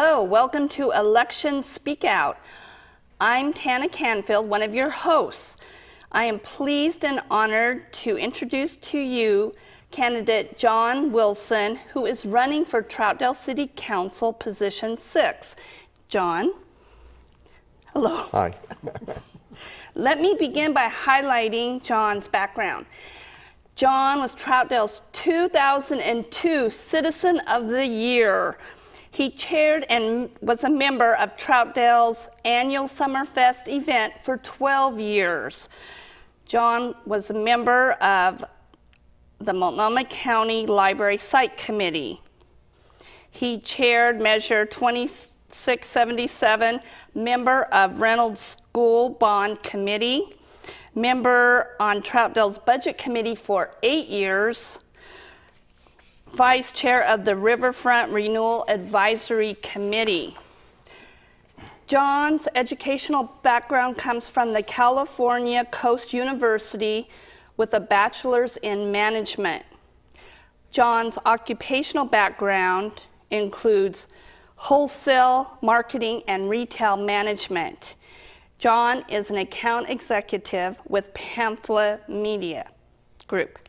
Hello, welcome to Election Speakout. I'm Tana Canfield, one of your hosts. I am pleased and honored to introduce to you candidate John Wilson, who is running for Troutdale City Council position 6. John, hello. Hi. Let me begin by highlighting John's background. John was Troutdale's 2002 Citizen of the Year. He chaired and was a member of Troutdale's annual Summerfest event for 12 years. John was a member of the Multnomah County Library Site Committee. He chaired Measure 2677, member of Reynolds School Bond Committee, member on Troutdale's Budget Committee for 8 years, Vice Chair of the Riverfront Renewal Advisory Committee. John's educational background comes from the California Coast University with a bachelor's in management. John's occupational background includes wholesale, marketing, and retail management. John is an account executive with Pamphlet Media Group.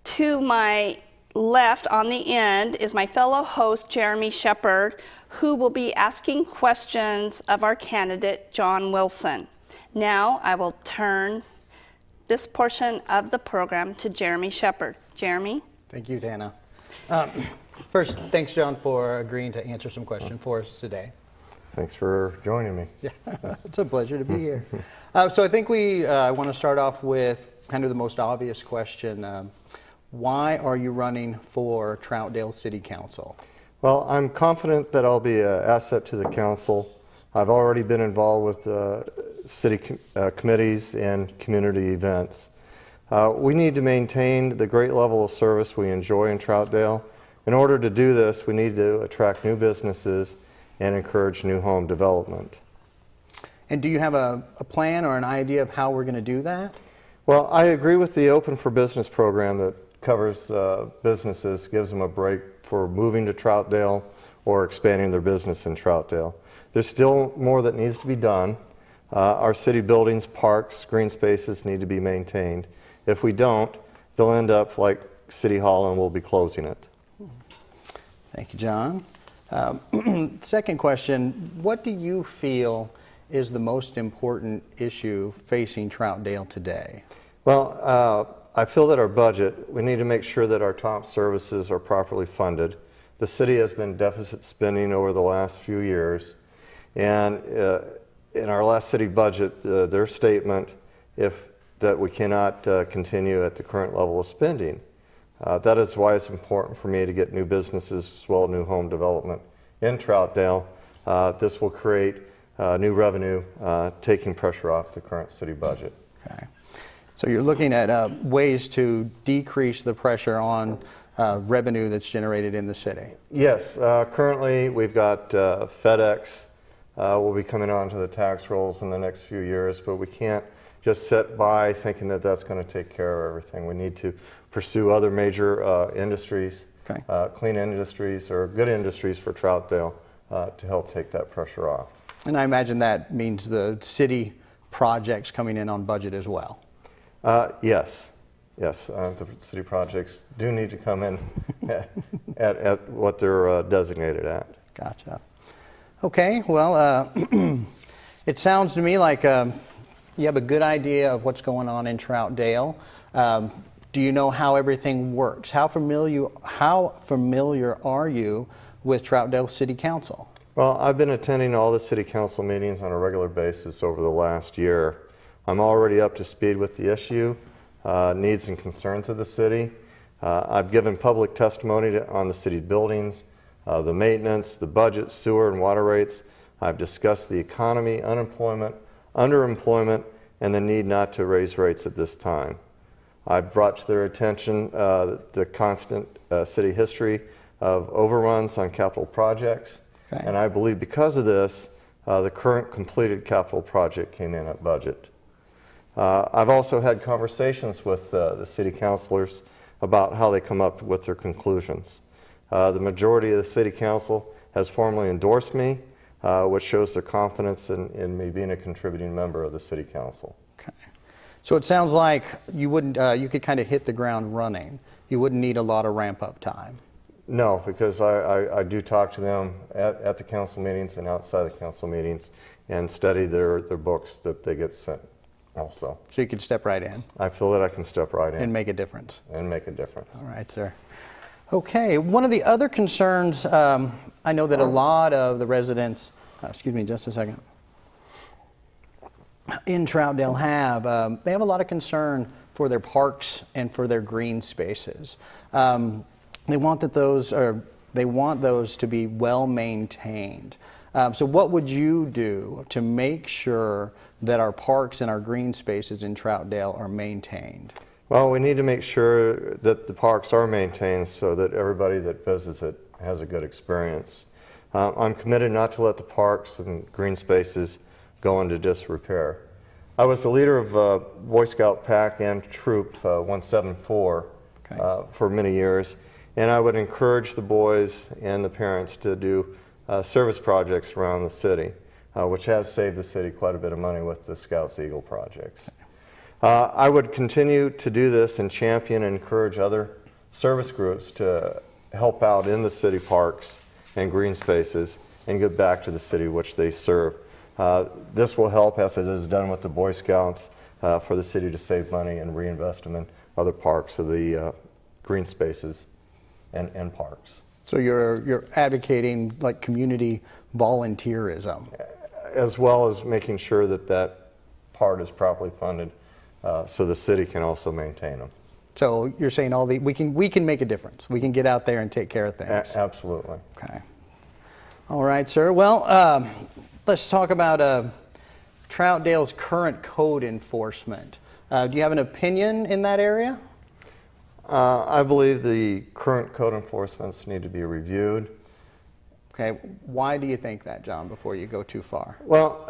To my left on the end is my fellow host, Jeremy Shepard, who will be asking questions of our candidate, John Wilson. Now I will turn this portion of the program to Jeremy Shepard. Jeremy? Thank you, Dana. First, thanks, John, for agreeing to answer some questions for us today. Thanks for joining me. Yeah, it's a pleasure to be here. So I think we want to start off with kind of the most obvious question. Why are you running for Troutdale City Council? Well, I'm confident that I'll be an asset to the council. I've already been involved with city committees and community events. We need to maintain the great level of service we enjoy in Troutdale. In order to do this, we need to attract new businesses and encourage new home development. And do you have a plan or an idea of how we're going to do that? Well, I agree with the Open for Business program that covers businesses, gives them a break for moving to Troutdale or expanding their business in Troutdale. There's still more that needs to be done. Our city buildings, parks, green spaces need to be maintained. If we don't, they'll end up like City Hall and we'll be closing it. Thank you, John. Second question, what do you feel is the most important issue facing Troutdale today? Well, I feel that our budget, we need to make sure that our top services are properly funded. The city has been deficit spending over the last few years, and in our last city budget, their statement that we cannot continue at the current level of spending. That is why it's important for me to get new businesses as well as new home development in Troutdale. This will create new revenue, taking pressure off the current city budget. Okay. So you're looking at ways to decrease the pressure on revenue that's generated in the city? Yes. Currently we've got FedEx will be coming onto the tax rolls in the next few years, but we can't just sit by thinking that that's going to take care of everything. We need to pursue other major industries, okay, clean industries or good industries for Troutdale to help take that pressure off. And I imagine that means the city projects coming in on budget as well. Yes, the city projects do need to come in at what they're designated at. Gotcha. Okay, well, it sounds to me like you have a good idea of what's going on in Troutdale. Do you know how everything works? How familiar are you with Troutdale City Council? Well, I've been attending all the city council meetings on a regular basis over the last year. I'm already up to speed with the issue, needs and concerns of the city. I've given public testimony on the city buildings, the maintenance, the budget, sewer and water rates. I've discussed the economy, unemployment, underemployment, and the need not to raise rates at this time. I've brought to their attention the constant city history of overruns on capital projects. Okay. And I believe because of this, the current completed capital project came in at budget. I've also had conversations with the city councilors about how they come up with their conclusions. The majority of the City Council has formally endorsed me, which shows their confidence in me being a contributing member of the City Council. Okay. So it sounds like you wouldn't, you could kind of hit the ground running. You wouldn't need a lot of ramp-up time. No, because I do talk to them at the council meetings and outside the council meetings and study their books that they get sent also. So you could step right in. I feel that I can step right in. And make a difference. And make a difference. All right, sir. Okay, one of the other concerns, I know that a lot of the residents, excuse me just a second, in Troutdale they have a lot of concern for their parks and for their green spaces. They want those to be well maintained. So what would you do to make sure that our parks and our green spaces in Troutdale are maintained? Well, we need to make sure that the parks are maintained so that everybody that visits it has a good experience. I'm committed not to let the parks and green spaces go into disrepair. I was the leader of Boy Scout Pack and Troop 174 for many years, and I would encourage the boys and the parents to do service projects around the city, which has saved the city quite a bit of money with the Scouts Eagle projects. I would continue to do this and champion and encourage other service groups to help out in the city parks and green spaces and give back to the city which they serve. This will help, as it is done with the Boy Scouts, for the city to save money and reinvest them in other parks of the green spaces and parks. So you're advocating like community volunteerism, as well as making sure that that part is properly funded, so the city can also maintain them. So you're saying we can make a difference. We can get out there and take care of things. Absolutely. Okay. All right, sir. Well, let's talk about Troutdale's current code enforcement. Do you have an opinion in that area? I believe the current code enforcements need to be reviewed. Okay. Why do you think that, John, before you go too far? Well,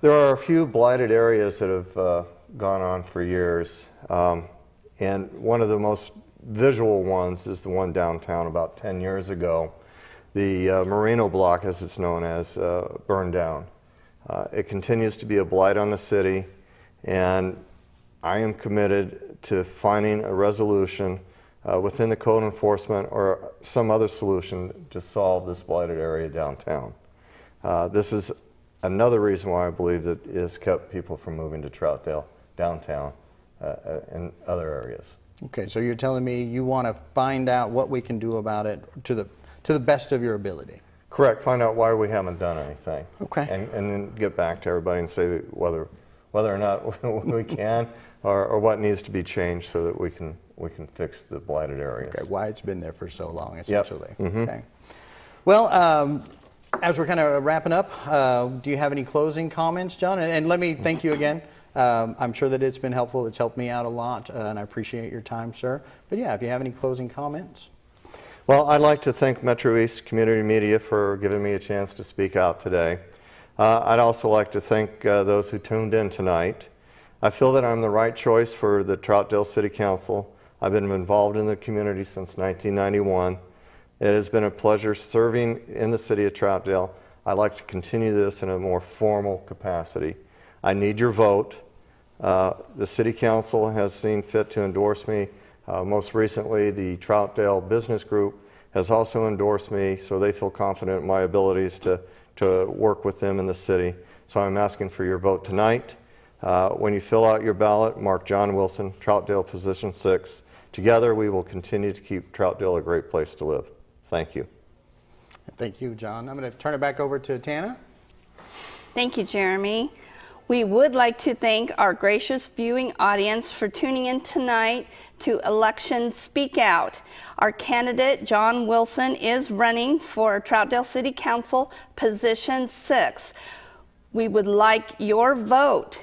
there are a few blighted areas that have gone on for years. And one of the most visual ones is the one downtown about 10 years ago. The Merino block, as it's known as, burned down. It continues to be a blight on the city, and I am committed to finding a resolution within the code enforcement or some other solution to solve this blighted area downtown. This is another reason why I believe that it has kept people from moving to Troutdale downtown and other areas. Okay, so you're telling me you want to find out what we can do about it to the best of your ability. Correct. Find out why we haven't done anything. Okay. And then get back to everybody and say whether or not we can or what needs to be changed so that we can fix the blighted areas. Okay. Why it's been there for so long, essentially. Yep. Mm-hmm. Okay. Well, as we're kind of wrapping up, do you have any closing comments, John? And let me thank you again. I'm sure that it's been helpful. It's helped me out a lot, and I appreciate your time, sir. But yeah, if you have any closing comments. Well, I'd like to thank MetroEast Community Media for giving me a chance to speak out today. I'd also like to thank those who tuned in tonight. I feel that I'm the right choice for the Troutdale City Council. I've been involved in the community since 1991. It has been a pleasure serving in the city of Troutdale. I'd like to continue this in a more formal capacity. I need your vote. The City Council has seen fit to endorse me. Most recently, the Troutdale Business Group has also endorsed me, so they feel confident in my abilities to work with them in the city. So I'm asking for your vote tonight. When you fill out your ballot, mark John Wilson, Troutdale Position 6. Together, we will continue to keep Troutdale a great place to live. Thank you. Thank you, John. I'm going to turn it back over to Tana. Thank you, Jeremy. We would like to thank our gracious viewing audience for tuning in tonight to Election Speakout. Our candidate, John Wilson, is running for Troutdale City Council, Position 6. We would like your vote.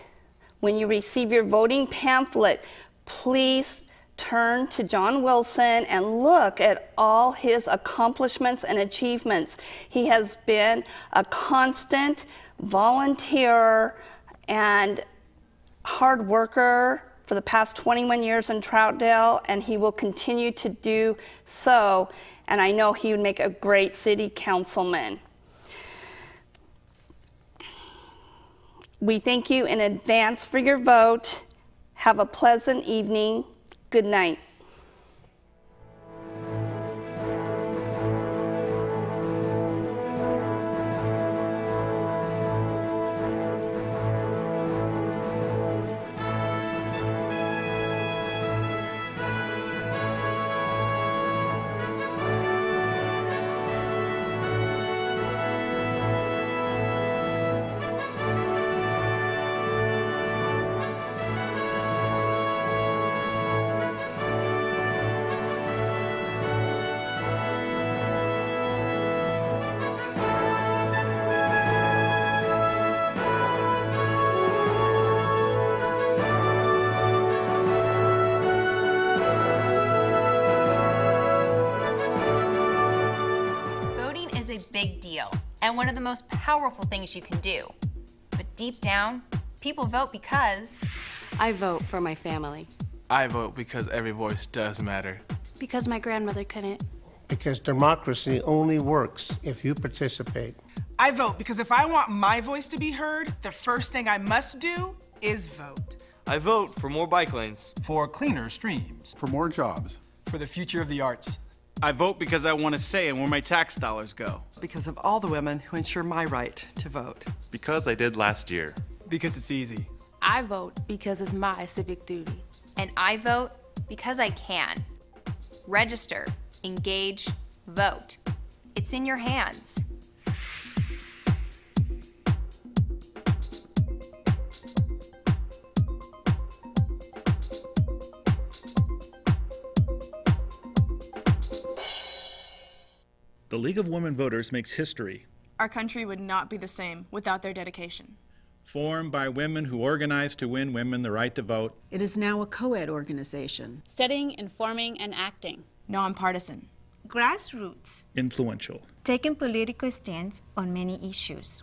When you receive your voting pamphlet, please turn to John Wilson and look at all his accomplishments and achievements. He has been a constant volunteer and hard worker for the past 21 years in Troutdale, and he will continue to do so. and I know he would make a great city councilman. We thank you in advance for your vote. Have a pleasant evening. Good night. A big deal and one of the most powerful things you can do. But deep down, people vote because I vote for my family. I vote because every voice does matter. Because my grandmother couldn't. Because democracy only works if you participate. I vote because if I want my voice to be heard, the first thing I must do is vote. I vote for more bike lanes. For cleaner streams. For more jobs. For the future of the arts. I vote because I want to say and where my tax dollars go. Because of all the women who ensure my right to vote. Because I did last year. Because it's easy. I vote because it's my civic duty. And I vote because I can. Register, engage, vote. It's in your hands. The League of Women Voters makes history. Our country would not be the same without their dedication. Formed by women who organized to win women the right to vote. It is now a co-ed organization. Studying, informing, and acting. Nonpartisan. Grassroots. Influential. Taking political stands on many issues.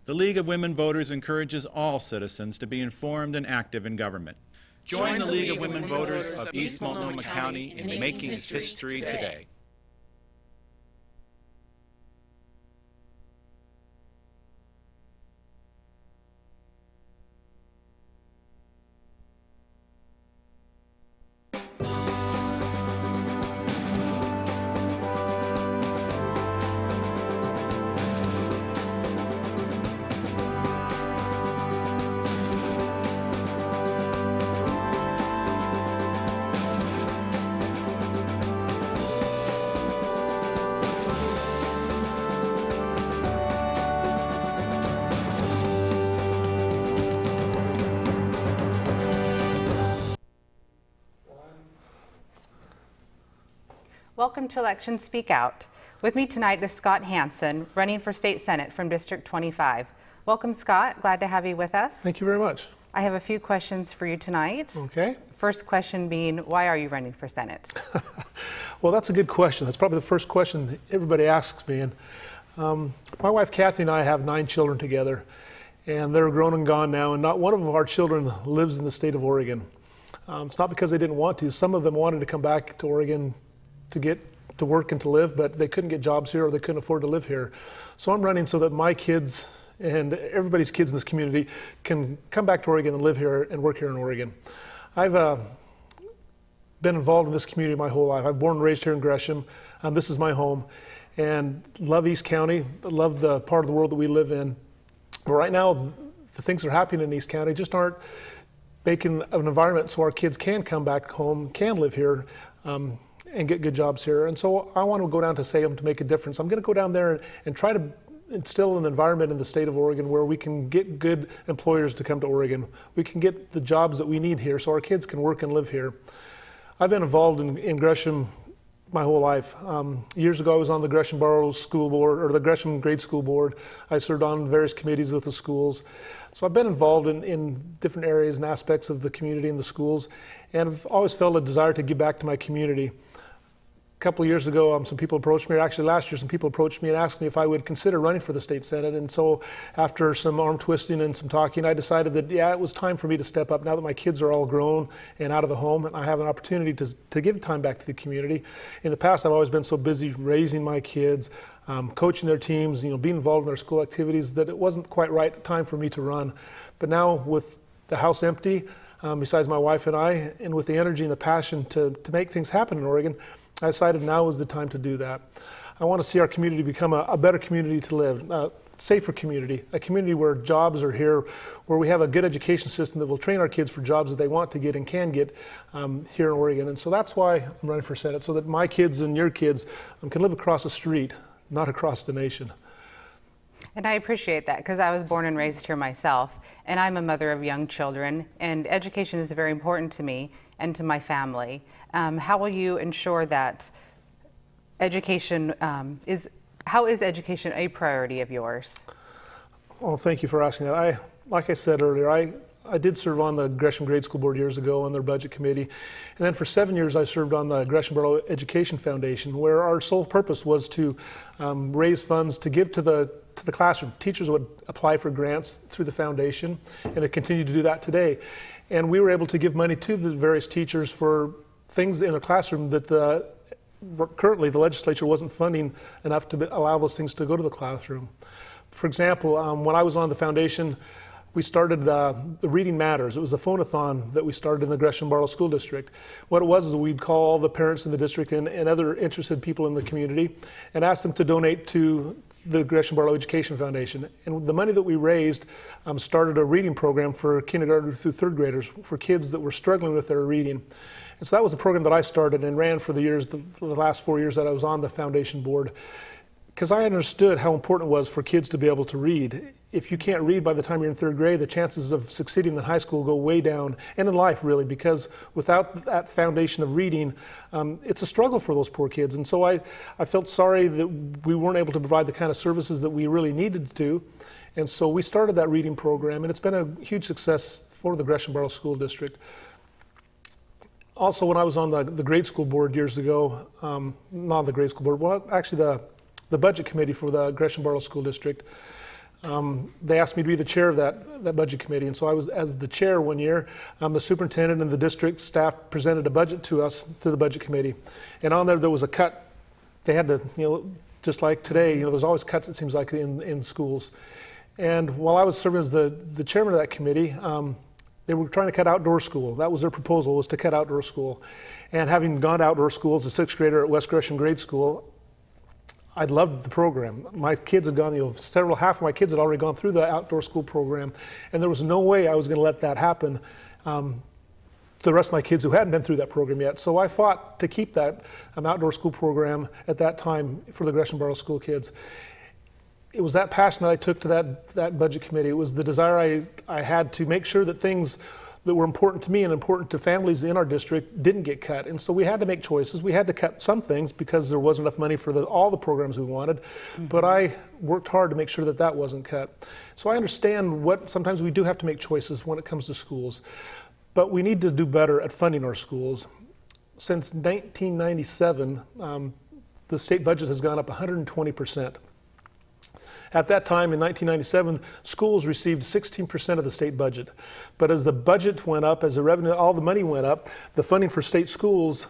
The League of Women Voters encourages all citizens to be informed and active in government. Join the League of Women Voters of East Multnomah County in making history today. Welcome to Election Speakout. With me tonight is Scott Hansen, running for State Senate from District 25. Welcome, Scott. Glad to have you with us. Thank you very much. I have a few questions for you tonight. Okay. First question being, why are you running for Senate? Well, that's a good question. That's probably the first question everybody asks me. And my wife Kathy and I have 9 children together, and they're grown and gone now, and not one of our children lives in the state of Oregon. It's not because they didn't want to. Some of them wanted to come back to Oregon to get to work and to live, but they couldn't get jobs here or they couldn't afford to live here. So I'm running so that my kids and everybody's kids in this community can come back to Oregon and live here and work here in Oregon. I've been involved in this community my whole life. I'm born and raised here in Gresham. This is my home, and love East County, love the part of the world that we live in. But right now, the things that are happening in East County just aren't making an environment so our kids can come back home, can live here, and get good jobs here. And so I want to go down to Salem to make a difference. I'm going to go down there and try to instill an environment in the state of Oregon where we can get good employers to come to Oregon. We can get the jobs that we need here so our kids can work and live here. I've been involved in Gresham my whole life. Years ago I was on the Gresham Borough School Board, or the Gresham Grade School Board. I served on various committees with the schools. So I've been involved in different areas and aspects of the community and the schools, and I've always felt a desire to give back to my community. couple of years ago, some people approached me, or actually last year, some people approached me and asked me if I would consider running for the state senate. And so after some arm twisting and some talking, I decided that, yeah, it was time for me to step up now that my kids are all grown and out of the home, and I have an opportunity to give time back to the community. In the past, I've always been so busy raising my kids, coaching their teams, being involved in their school activities, that it wasn't quite right time for me to run. But now with the House empty, besides my wife and I, and with the energy and the passion to make things happen in Oregon, I decided now was the time to do that. I want to see our community become a better community to live, a safer community, a community where jobs are here, where we have a good education system that will train our kids for jobs that they want to get and can get here in Oregon. And so that's why I'm running for Senate, so that my kids and your kids can live across the street, not across the nation. And I appreciate that, because I was born and raised here myself, and I'm a mother of young children, and education is very important to me and to my family. How will you ensure that education how is education a priority of yours? Well, thank you for asking that. Like I said earlier, I did serve on the Gresham Grade School Board years ago on their budget committee. And then for 7 years, I served on the Gresham Barlow Education Foundation, where our sole purpose was to raise funds to give to the classroom. Teachers would apply for grants through the foundation, and they continue to do that today. And we were able to give money to the various teachers for things in the classroom that currently the legislature wasn't funding enough to allow those things to go to the classroom. For example, when I was on the foundation, we started the Reading Matters. It was a phone-a-thon that we started in the Gresham Barlow School District. What it was is we'd call all the parents in the district and other interested people in the community and ask them to donate to the Gresham Barlow Education Foundation. And the money that we raised started a reading program for kindergarten through third graders, for kids that were struggling with their reading. And so that was a program that I started and ran for the last 4 years that I was on the foundation board, because I understood how important it was for kids to be able to read. If you can't read by the time you're in third grade, the chances of succeeding in high school go way down, and in life really, because without that foundation of reading, it's a struggle for those poor kids. And so I felt sorry that we weren't able to provide the kind of services that we really needed to. And so we started that reading program, and it's been a huge success for the Gresham Barlow School District. Also, when I was on the grade school board years ago, not the grade school board, well, actually the budget committee for the Gresham Barlow School District, they asked me to be the chair of that budget committee. And so I was, as the chair one year, the superintendent and the district staff presented a budget to us, to the budget committee. And on there was a cut. They had to, just like today, there's always cuts, it seems like, in schools. And while I was serving as the chairman of that committee, they were trying to cut outdoor school. That was their proposal, was to cut outdoor school. And having gone to outdoor school as a sixth grader at West Gresham Grade School, I loved the program. My kids had gone, half of my kids had already gone through the outdoor school program, and there was no way I was going to let that happen to the rest of my kids who hadn't been through that program yet. So I fought to keep that outdoor school program at that time for the Gresham Barlow school kids. It was that passion that I took to that budget committee. It was the desire I had to make sure that things that were important to me and important to families in our district didn't get cut. And so we had to make choices. We had to cut some things because there wasn't enough money for all the programs we wanted. Mm-hmm. But I worked hard to make sure that that wasn't cut. So I understand sometimes we do have to make choices when it comes to schools. But we need to do better at funding our schools. Since 1997, the state budget has gone up 120%. At that time, in 1997, schools received 16% of the state budget. But as the budget went up, as the revenue, all the money went up, the funding for state schools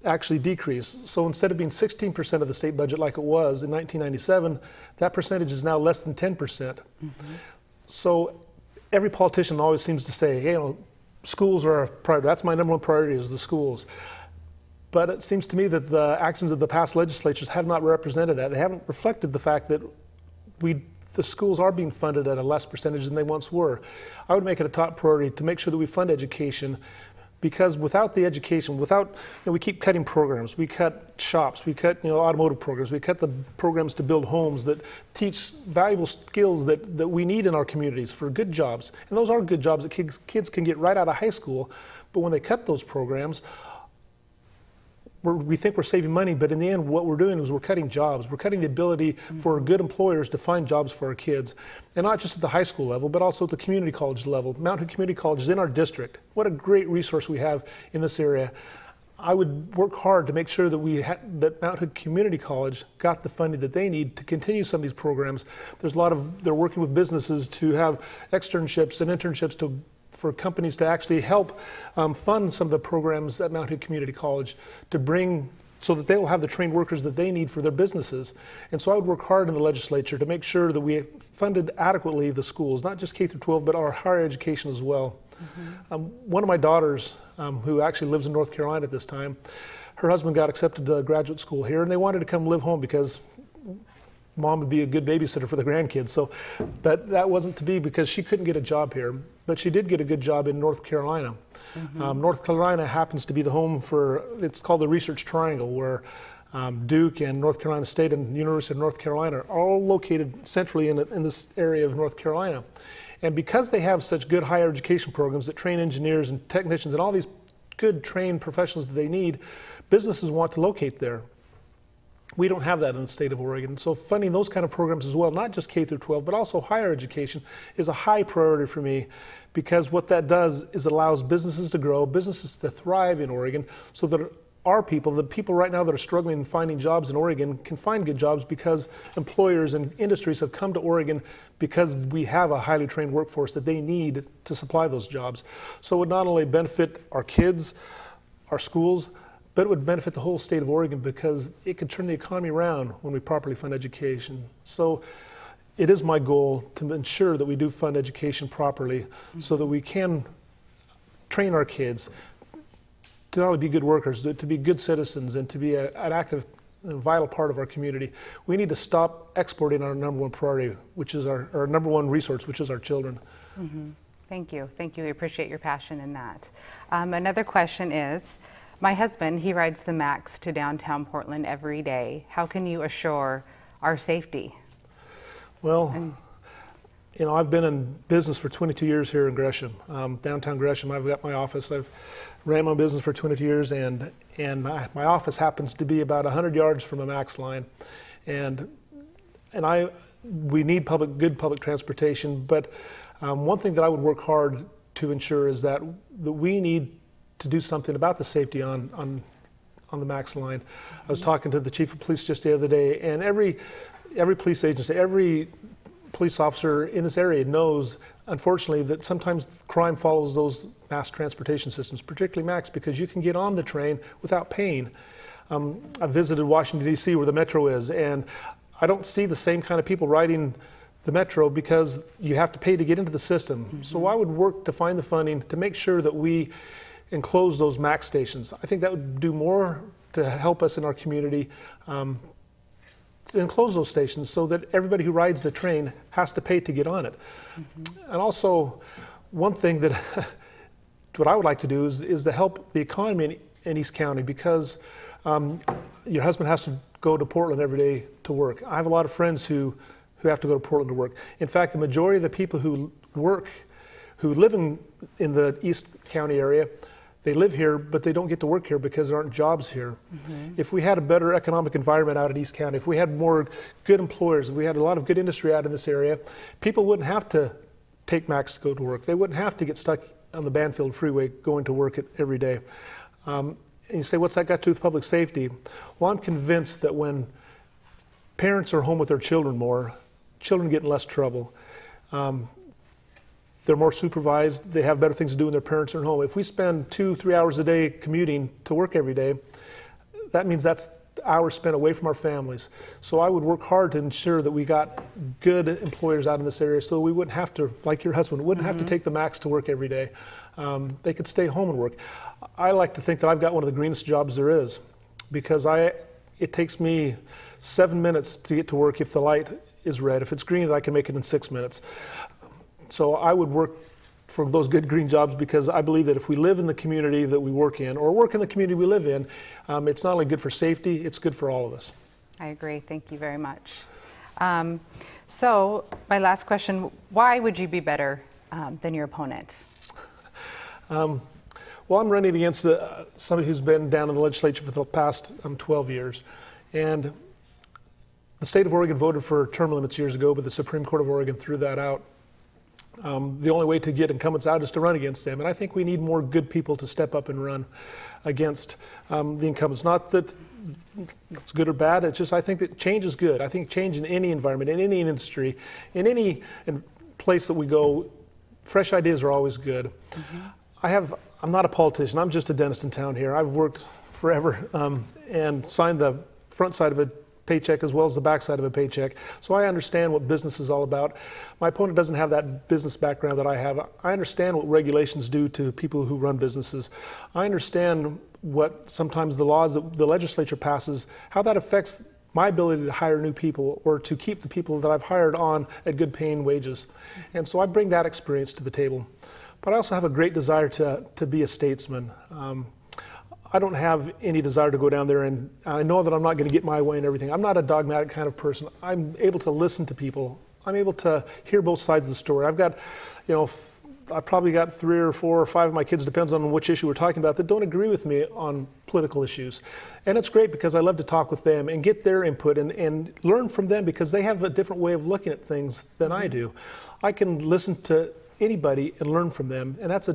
actually decreased. So instead of being 16% of the state budget like it was in 1997, that percentage is now less than 10%. Mm-hmm. So every politician always seems to say, hey, schools are a priority. That's my number one priority, is the schools. But it seems to me that the actions of the past legislatures have not represented that. They haven't reflected the fact that the schools are being funded at a less percentage than they once were. I would make it a top priority to make sure that we fund education, because without the education, we keep cutting programs. We cut shops, we cut automotive programs, we cut the programs to build homes that teach valuable skills that we need in our communities for good jobs. And those are good jobs that kids can get right out of high school. But when they cut those programs, we think we're saving money, but in the end, what we're doing is we're cutting jobs. We're cutting the ability for good employers to find jobs for our kids. And not just at the high school level, but also at the community college level. Mount Hood Community College is in our district. What a great resource we have in this area. I would work hard to make sure that that Mount Hood Community College got the funding that they need to continue some of these programs. There's a lot of, they're working with businesses to have externships and internships for companies to actually help fund some of the programs at Mount Hood Community College to bring, so that they will have the trained workers that they need for their businesses. And so I would work hard in the legislature to make sure that we funded adequately the schools, not just K through 12, but our higher education as well. One of my daughters, who actually lives in North Carolina at this time, her husband got accepted to graduate school here, and they wanted to come live home because mom would be a good babysitter for the grandkids. So, but that wasn't to be because she couldn't get a job here, but she did get a good job in North Carolina. North Carolina happens to be the home for, it's called the Research Triangle, where Duke and North Carolina State and University of North Carolina are all located centrally in this area of North Carolina. And because they have such good higher education programs that train engineers and technicians and all these good trained professionals that they need, businesses want to locate there. We don't have that in the state of Oregon. So funding those kind of programs as well, not just K through 12, but also higher education, is a high priority for me, because what that does is it allows businesses to grow, businesses to thrive in Oregon, so that our people, the people right now that are struggling in finding jobs in Oregon, can find good jobs because employers and industries have come to Oregon because we have a highly trained workforce that they need to supply those jobs. So it would not only benefit our kids, our schools, but it would benefit the whole state of Oregon, because it could turn the economy around when we properly fund education. So it is my goal to ensure that we do fund education properly, so that we can train our kids to not only be good workers, to be good citizens, and to be an active and vital part of our community. We need to stop exporting our number one priority, which is our number one resource, which is our children. Thank you. Thank you. We appreciate your passion in that. Another question is, my husband, he rides the MAX to downtown Portland every day. How can you assure our safety? Well, you know, I've been in business for 22 years here in Gresham, downtown Gresham. I've got my office. I've ran my business for 22 years, and my office happens to be about 100 yards from a MAX line. And we need good public transportation, but one thing that I would work hard to ensure is that we need to do something about the safety on the MAX line. I was talking to the chief of police just the other day, and every police agency, every police officer in this area knows, unfortunately, that sometimes crime follows those mass transportation systems, particularly MAX, because you can get on the train without paying. I visited Washington, D.C., where the Metro is, and I don't see the same kind of people riding the Metro because you have to pay to get into the system. So I would work to find the funding to make sure that we enclose those MAX stations. I think that would do more to help us in our community, to enclose those stations so that everybody who rides the train has to pay to get on it. And also, one thing that what I would like to do is to help the economy in East County, because your husband has to go to Portland every day to work. I have a lot of friends who have to go to Portland to work. In fact, the majority of the people who live in the East County area, they live here, but they don't get to work here because there aren't jobs here. If we had a better economic environment out in East County, if we had more good employers, if we had a lot of good industry out in this area, people wouldn't have to take MAX to go to work. They wouldn't have to get stuck on the Banfield Freeway going to work every day. And you say, what's that got to do with public safety? Well, I'm convinced that when parents are home with their children more, children get in less trouble. They're more supervised, they have better things to do when their parents are at home. If we spend 2-3 hours a day commuting to work every day, that means that's hours spent away from our families. So I would work hard to ensure that we got good employers out in this area, so we wouldn't have to, like your husband, wouldn't have to take the MAX to work every day. They could stay home and work. I like to think that I've got one of the greenest jobs there is, because it takes me 7 minutes to get to work if the light is red. If it's green, I can make it in 6 minutes. So I would work for those good green jobs, because I believe that if we live in the community that we work in, or work in the community we live in, it's not only good for safety, it's good for all of us. I agree. Thank you very much. So my last question, why would you be better than your opponents? Well, I'm running against somebody who's been down in the legislature for the past 12 years. And the state of Oregon voted for term limits years ago, but the Supreme Court of Oregon threw that out. the only way to get incumbents out is to run against them. And I think we need more good people to step up and run against the incumbents. Not that it's good or bad, it's just I think that change is good. I think change in any environment, in any industry, in any place that we go, fresh ideas are always good. I'm not a politician, I'm just a dentist in town here. I've worked forever and signed the front side of a paycheck as well as the back side of a paycheck. So I understand what business is all about. My opponent doesn't have that business background that I have. I understand what regulations do to people who run businesses. I understand what sometimes the laws that the legislature passes, how that affects my ability to hire new people or to keep the people that I've hired on at good paying wages. And so I bring that experience to the table. But I also have a great desire to be a statesman. I don't have any desire to go down there, and I know that I'm not going to get my way and everything. I'm not a dogmatic kind of person. I'm able to listen to people. I'm able to hear both sides of the story. I've got, I probably got 3 or 4 or 5 of my kids, depends on which issue we're talking about, that don't agree with me on political issues. And it's great because I love to talk with them and get their input and learn from them because they have a different way of looking at things than I do. I can listen to anybody and learn from them, and that's a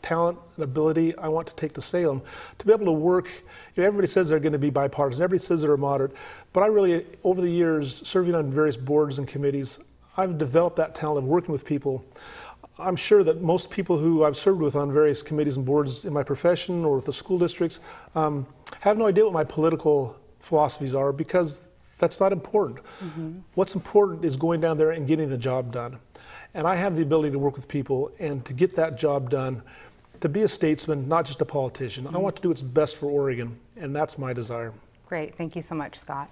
talent, an ability I want to take to Salem, to be able to work. Everybody says they're going to be bipartisan, everybody says they're moderate, but I really, over the years, serving on various boards and committees, I've developed that talent of working with people. I'm sure that most people who I've served with on various committees and boards in my profession or with the school districts have no idea what my political philosophies are because that's not important. What's important is going down there and getting the job done. And I have the ability to work with people and to get that job done, to be a statesman, not just a politician. I want to do what's best for Oregon, and that's my desire. Great. Thank you so much, Scott.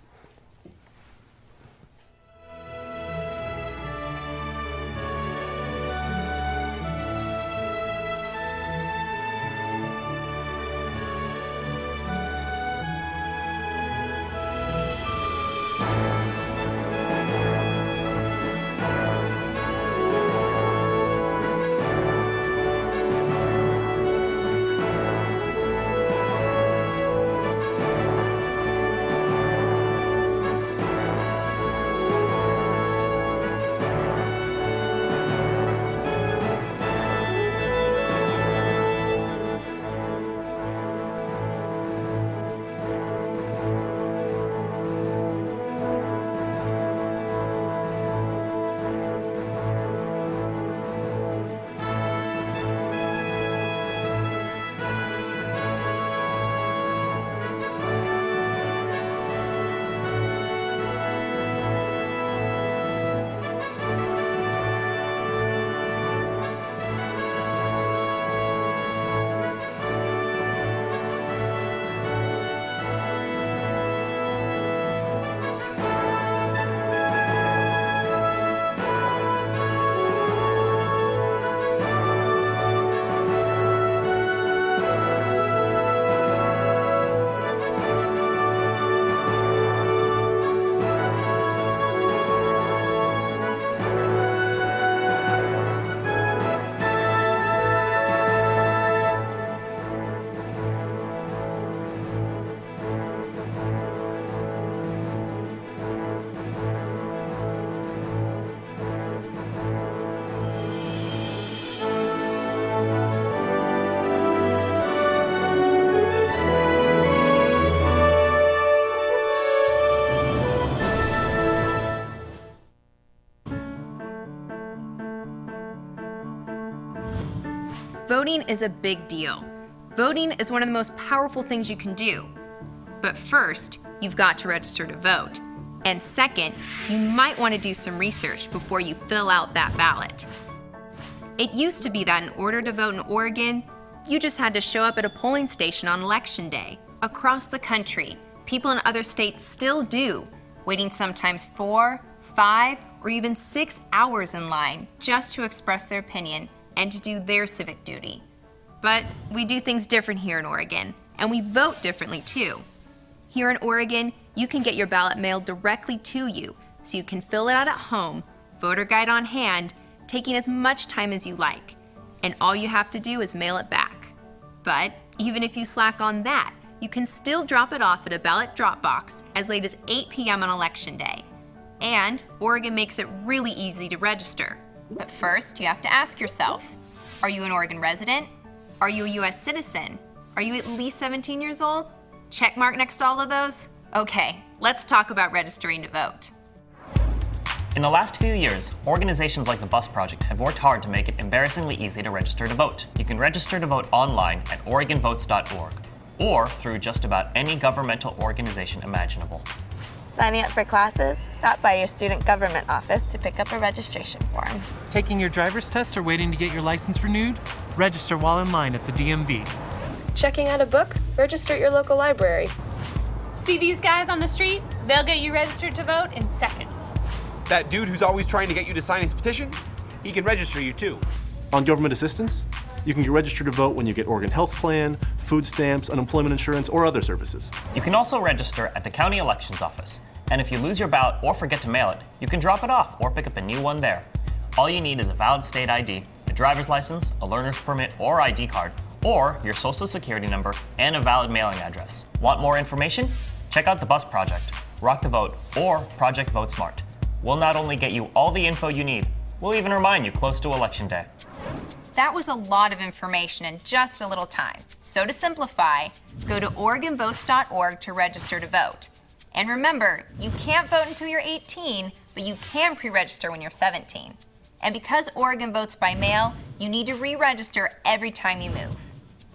Voting is a big deal. Voting is one of the most powerful things you can do. But first, you've got to register to vote. And second, you might want to do some research before you fill out that ballot. It used to be that in order to vote in Oregon, you just had to show up at a polling station on Election Day. Across the country, people in other states still do, waiting sometimes 4, 5, or even 6 hours in line just to express their opinion and to do their civic duty. But we do things different here in Oregon, and we vote differently too. Here in Oregon, you can get your ballot mailed directly to you, so you can fill it out at home, voter guide on hand, taking as much time as you like. And all you have to do is mail it back. But even if you slack on that, you can still drop it off at a ballot drop box as late as 8 p.m. on Election Day. And Oregon makes it really easy to register. But first, you have to ask yourself, are you an Oregon resident? Are you a U.S. citizen? Are you at least 17 years old? Check mark next to all of those? Okay, let's talk about registering to vote. In the last few years, organizations like the Bus Project have worked hard to make it embarrassingly easy to register to vote. You can register to vote online at OregonVotes.org or through just about any governmental organization imaginable. Signing up for classes? Stop by your student government office to pick up a registration form. Taking your driver's test or waiting to get your license renewed? Register while in line at the DMV. Checking out a book? Register at your local library. See these guys on the street? They'll get you registered to vote in seconds. That dude who's always trying to get you to sign his petition? He can register you too. On government assistance, you can get registered to vote when you get Oregon Health Plan, food stamps, unemployment insurance, or other services. You can also register at the county elections office, and if you lose your ballot or forget to mail it, you can drop it off or pick up a new one there. All you need is a valid state ID, a driver's license, a learner's permit or ID card, or your social security number and a valid mailing address. Want more information? Check out the Bus Project, Rock the Vote, or Project Vote Smart. We'll not only get you all the info you need, we'll even remind you close to Election Day. That was a lot of information in just a little time. So to simplify, go to OregonVotes.org to register to vote. And remember, you can't vote until you're 18, but you can pre-register when you're 17. And because Oregon votes by mail, you need to re-register every time you move.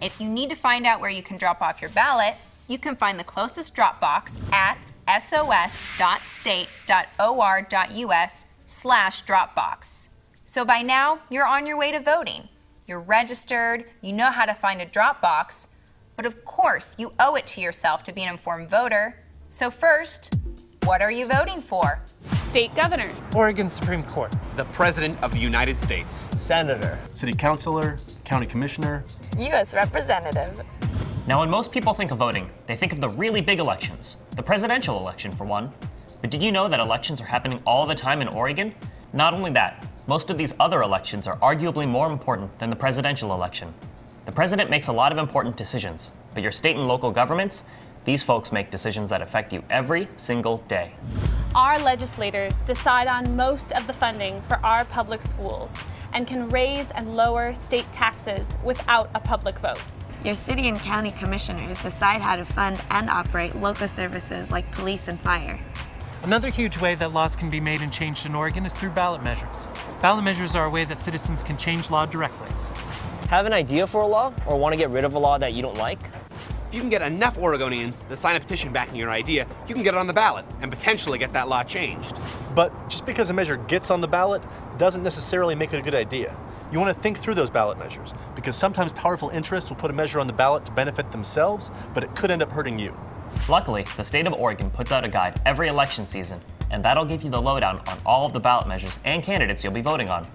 If you need to find out where you can drop off your ballot, you can find the closest drop box at sos.state.or.us/dropbox. So by now, you're on your way to voting. You're registered, you know how to find a drop box, but of course, you owe it to yourself to be an informed voter. So first, what are you voting for? State governor. Oregon Supreme Court. The President of the United States. Senator. City councilor, county commissioner. U.S. representative. Now, when most people think of voting, they think of the really big elections, the presidential election for one. But did you know that elections are happening all the time in Oregon? Not only that, most of these other elections are arguably more important than the presidential election. The president makes a lot of important decisions, but your state and local governments, these folks make decisions that affect you every single day. Our legislators decide on most of the funding for our public schools and can raise and lower state taxes without a public vote. Your city and county commissioners decide how to fund and operate local services like police and fire. Another huge way that laws can be made and changed in Oregon is through ballot measures. Ballot measures are a way that citizens can change law directly. Have an idea for a law or want to get rid of a law that you don't like? If you can get enough Oregonians to sign a petition backing your idea, you can get it on the ballot and potentially get that law changed. But just because a measure gets on the ballot doesn't necessarily make it a good idea. You want to think through those ballot measures, because sometimes powerful interests will put a measure on the ballot to benefit themselves, but it could end up hurting you. Luckily, the state of Oregon puts out a guide every election season, and that'll give you the lowdown on all of the ballot measures and candidates you'll be voting on.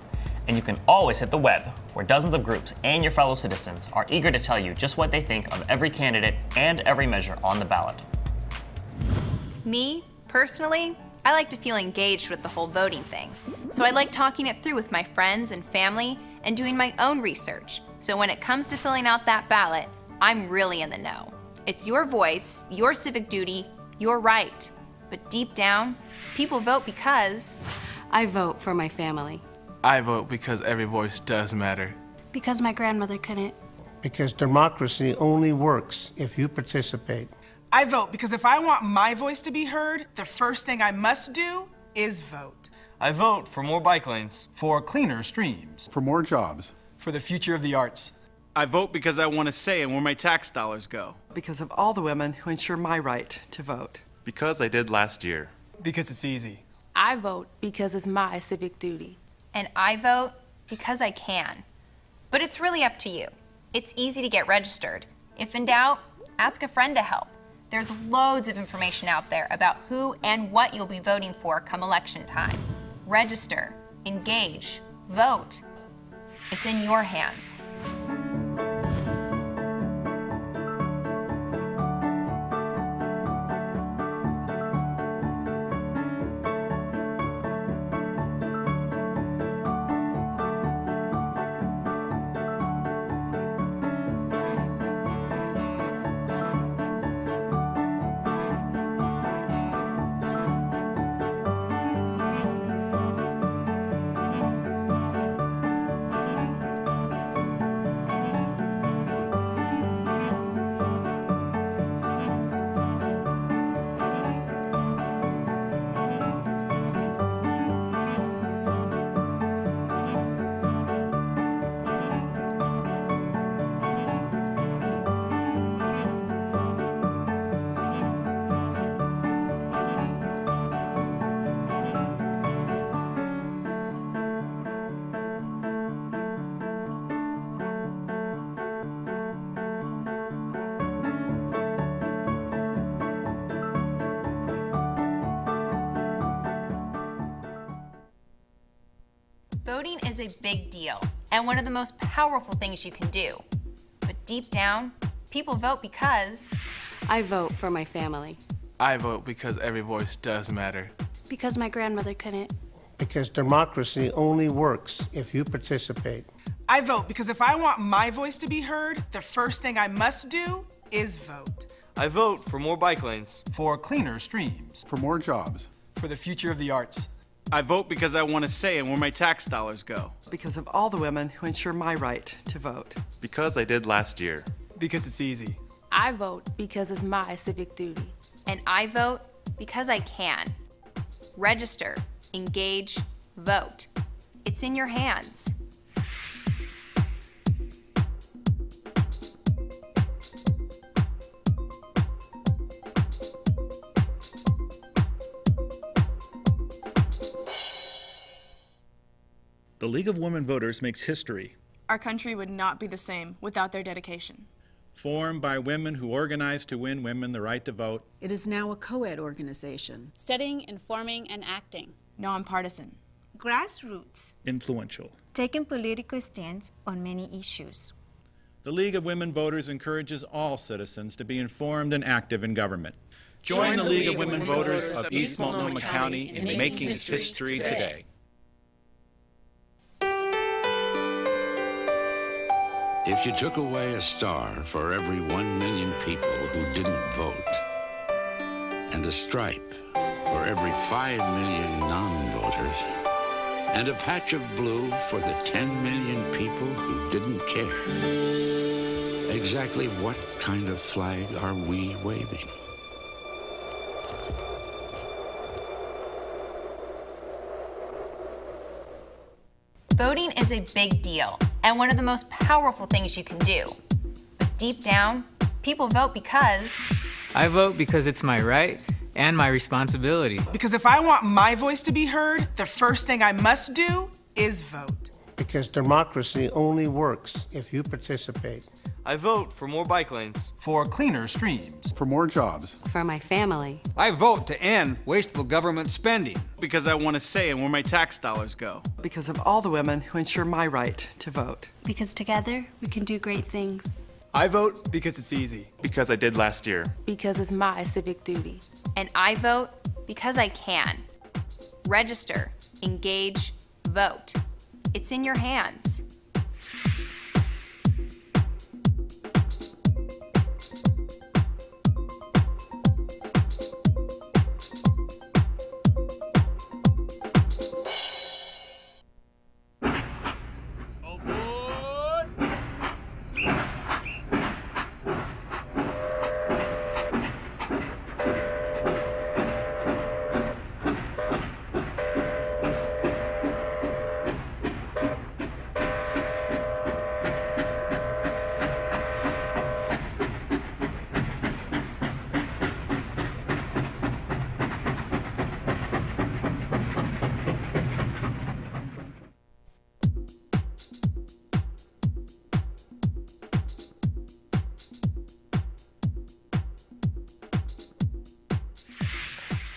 And you can always hit the web, where dozens of groups and your fellow citizens are eager to tell you just what they think of every candidate and every measure on the ballot. Me, personally, I like to feel engaged with the whole voting thing. So I like talking it through with my friends and family and doing my own research. So when it comes to filling out that ballot, I'm really in the know. It's your voice, your civic duty, your right. But deep down, people vote because... I vote for my family. I vote because every voice does matter. Because my grandmother couldn't. Because democracy only works if you participate. I vote because if I want my voice to be heard, the first thing I must do is vote. I vote for more bike lanes. For cleaner streams. For more jobs. For the future of the arts. I vote because I want a say in where my tax dollars go. Because of all the women who ensure my right to vote. Because I did last year. Because it's easy. I vote because it's my civic duty. And I vote because I can. But it's really up to you. It's easy to get registered. If in doubt, ask a friend to help. There's loads of information out there about who and what you'll be voting for come election time. Register, engage, vote. It's in your hands. Voting is a big deal and one of the most powerful things you can do. But deep down, people vote because... I vote for my family. I vote because every voice does matter. Because my grandmother couldn't. Because democracy only works if you participate. I vote because if I want my voice to be heard, the first thing I must do is vote. I vote for more bike lanes. For cleaner streams. For more jobs. For the future of the arts. I vote because I want a say in where my tax dollars go. Because of all the women who ensure my right to vote. Because I did last year. Because it's easy. I vote because it's my civic duty. And I vote because I can. Register, engage, vote. It's in your hands. The League of Women Voters makes history. Our country would not be the same without their dedication. Formed by women who organized to win women the right to vote. It is now a co-ed organization. Studying, informing, and acting. Nonpartisan. Grassroots. Influential. Taking political stands on many issues. The League of Women Voters encourages all citizens to be informed and active in government. Join the League of Women Voters of East Multnomah County in making history today. If you took away a star for every 1 million people who didn't vote, and a stripe for every 5 million non-voters, and a patch of blue for the 10 million people who didn't care, exactly what kind of flag are we waving? Voting is a big deal and one of the most powerful things you can do. But deep down, people vote because... I vote because it's my right and my responsibility. Because if I want my voice to be heard, the first thing I must do is vote. Because democracy only works if you participate. I vote for more bike lanes. For cleaner streams. For more jobs. For my family. I vote to end wasteful government spending. Because I want a say in where my tax dollars go. Because of all the women who ensure my right to vote. Because together we can do great things. I vote because it's easy. Because I did last year. Because it's my civic duty. And I vote because I can. Register, engage, vote. It's in your hands.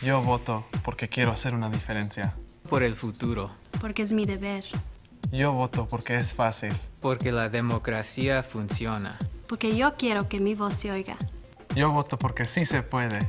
Yo voto porque quiero hacer una diferencia. Por el futuro. Porque es mi deber. Yo voto porque es fácil. Porque la democracia funciona. Porque yo quiero que mi voz se oiga. Yo voto porque sí se puede.